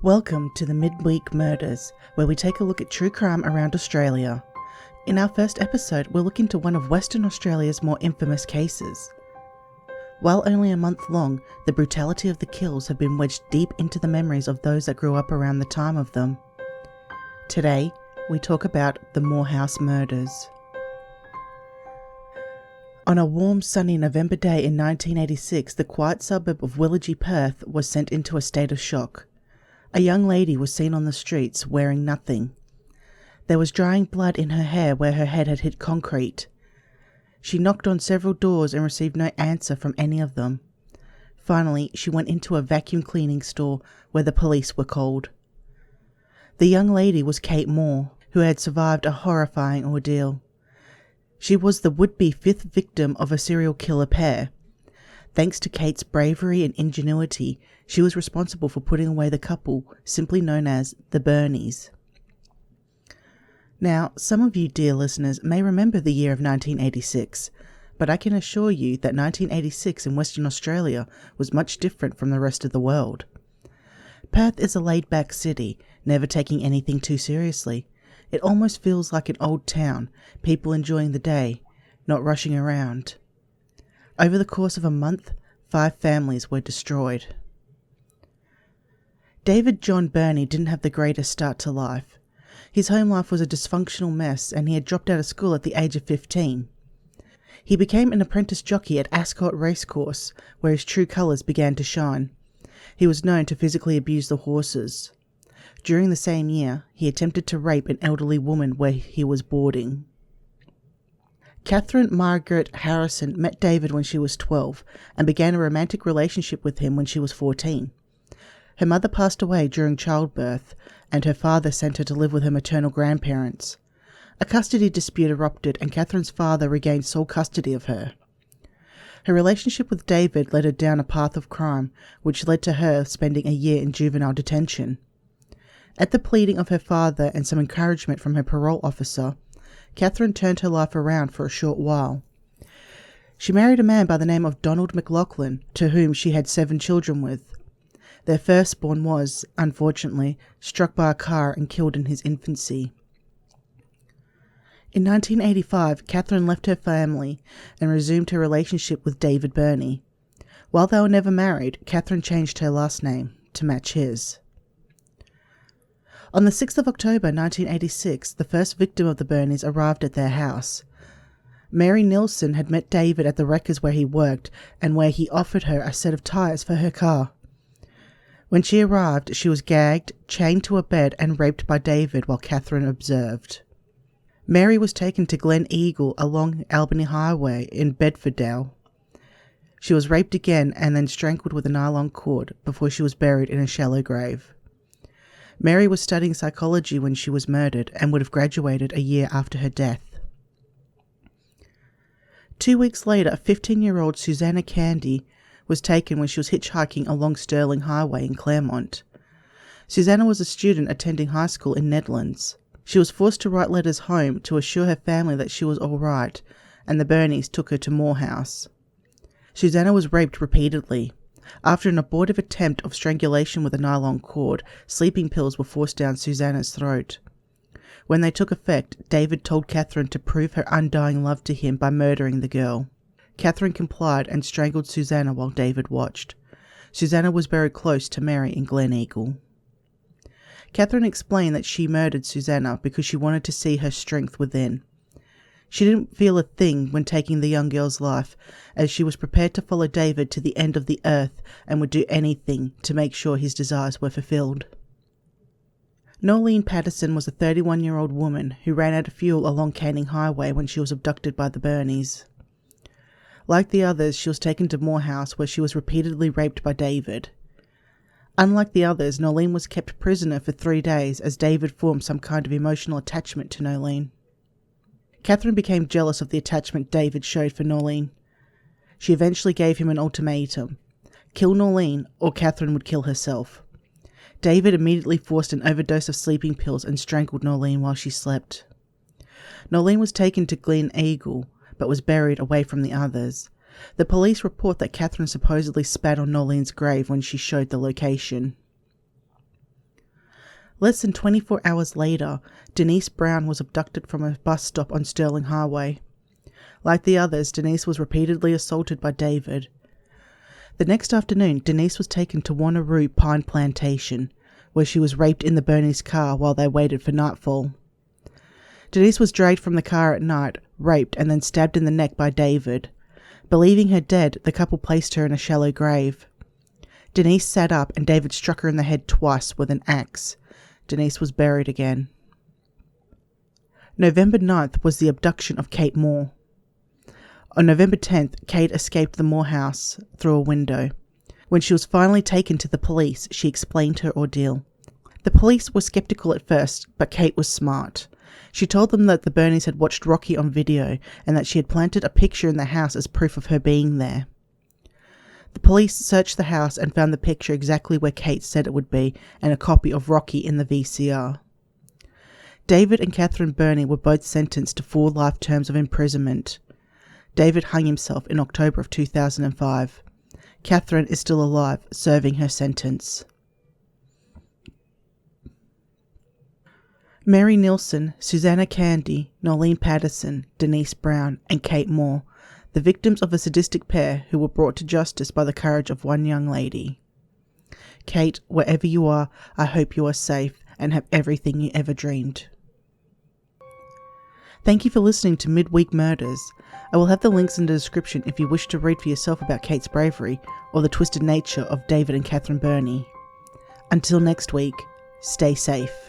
Welcome to the Midweek Murders, where we take a look at true crime around Australia. In our first episode, we'll look into one of Western Australia's more infamous cases. While only a month long, the brutality of the kills have been wedged deep into the memories of those that grew up around the time of them. Today, we talk about the Moorhouse murders. On a warm, sunny November day in 1986, the quiet suburb of Willagee, Perth, was sent into a state of shock. A young lady was seen on the streets wearing nothing. There was drying blood in her hair where her head had hit concrete. She knocked on several doors and received no answer from any of them. Finally, she went into a vacuum cleaning store where the police were called. The young lady was Kate Moore, who had survived a horrifying ordeal. She was the would-be fifth victim of a serial killer pair. Thanks to Kate's bravery and ingenuity, she was responsible for putting away the couple, simply known as the Bernies. Now, some of you, dear listeners, may remember the year of 1986, but I can assure you that 1986 in Western Australia was much different from the rest of the world. Perth is a laid-back city, never taking anything too seriously. It almost feels like an old town, people enjoying the day, not rushing around. Over the course of a month, 5 families were destroyed. David John Burney didn't have the greatest start to life. His home life was a dysfunctional mess and he had dropped out of school at the age of 15. He became an apprentice jockey at Ascot Racecourse, where his true colours began to shine. He was known to physically abuse the horses. During the same year, he attempted to rape an elderly woman where he was boarding. Catherine Margaret Harrison met David when she was 12 and began a romantic relationship with him when she was 14. Her mother passed away during childbirth, and her father sent her to live with her maternal grandparents. A custody dispute erupted and Catherine's father regained sole custody of her. Her relationship with David led her down a path of crime, which led to her spending a year in juvenile detention. At the pleading of her father and some encouragement from her parole officer, Catherine turned her life around for a short while. She married a man by the name of Donald McLaughlin, to whom she had 7 children with. Their firstborn was, unfortunately, struck by a car and killed in his infancy. In 1985, Catherine left her family and resumed her relationship with David Burney. While they were never married, Catherine changed her last name to match his. On the 6th of October 1986, the first victim of the Bernies arrived at their house. Mary Nilsson had met David at the wreckers where he worked and where he offered her a set of tyres for her car. When she arrived, she was gagged, chained to a bed and raped by David while Catherine observed. Mary was taken to Glen Eagle along Albany Highway in Bedfordale. She was raped again and then strangled with a nylon cord before she was buried in a shallow grave. Mary was studying psychology when she was murdered and would have graduated a year after her death. 2 weeks later, 15-year-old Susanna Candy was taken when she was hitchhiking along Stirling Highway in Claremont. Susanna was a student attending high school in Nedlands. She was forced to write letters home to assure her family that she was all right, and the Bernies took her to Moorhouse. Susanna was raped repeatedly. After an abortive attempt of strangulation with a nylon cord, sleeping pills were forced down Susanna's throat. When they took effect, David told Catherine to prove her undying love to him by murdering the girl. Catherine complied and strangled Susanna while David watched. Susanna was buried close to Mary in Glen Eagle. Catherine explained that she murdered Susanna because she wanted to see her strength within. She didn't feel a thing when taking the young girl's life, as she was prepared to follow David to the end of the earth and would do anything to make sure his desires were fulfilled. Norleen Patterson was a 31-year-old woman who ran out of fuel along Canning Highway when she was abducted by the Bernies. Like the others, she was taken to Moorhouse where she was repeatedly raped by David. Unlike the others, Norleen was kept prisoner for 3 days as David formed some kind of emotional attachment to Norleen. Catherine became jealous of the attachment David showed for Norleen. She eventually gave him an ultimatum: kill Norleen or Catherine would kill herself. David immediately forced an overdose of sleeping pills and strangled Norleen while she slept. Norleen was taken to Glen Eagle, but was buried away from the others. The police report that Catherine supposedly spat on Norleen's grave when she showed the location. Less than 24 hours later, Denise Brown was abducted from a bus stop on Sterling Highway. Like the others, Denise was repeatedly assaulted by David. The next afternoon, Denise was taken to Wanneroo Pine Plantation, where she was raped in the Bernies' car while they waited for nightfall. Denise was dragged from the car at night, raped, and then stabbed in the neck by David. Believing her dead, the couple placed her in a shallow grave. Denise sat up and David struck her in the head twice with an axe. Denise was buried again. November 9th was the abduction of Kate Moore. On November 10th, Kate escaped the Moorhouse through a window. When she was finally taken to the police, she explained her ordeal. The police were skeptical at first, but Kate was smart. She told them that the Bernies had watched Rocky on video and that she had planted a picture in the house as proof of her being there. The police searched the house and found the picture exactly where Kate said it would be and a copy of Rocky in the VCR. David and Catherine Burney were both sentenced to 4 life terms of imprisonment. David hung himself in October of 2005. Catherine is still alive, serving her sentence. Mary Nilsson, Susanna Candy, Nolene Patterson, Denise Brown, and Kate Moore, the victims of a sadistic pair who were brought to justice by the courage of one young lady. Kate, wherever you are, I hope you are safe and have everything you ever dreamed. Thank you for listening to Midweek Murders. I will have the links in the description if you wish to read for yourself about Kate's bravery or the twisted nature of David and Catherine Burney. Until next week, stay safe.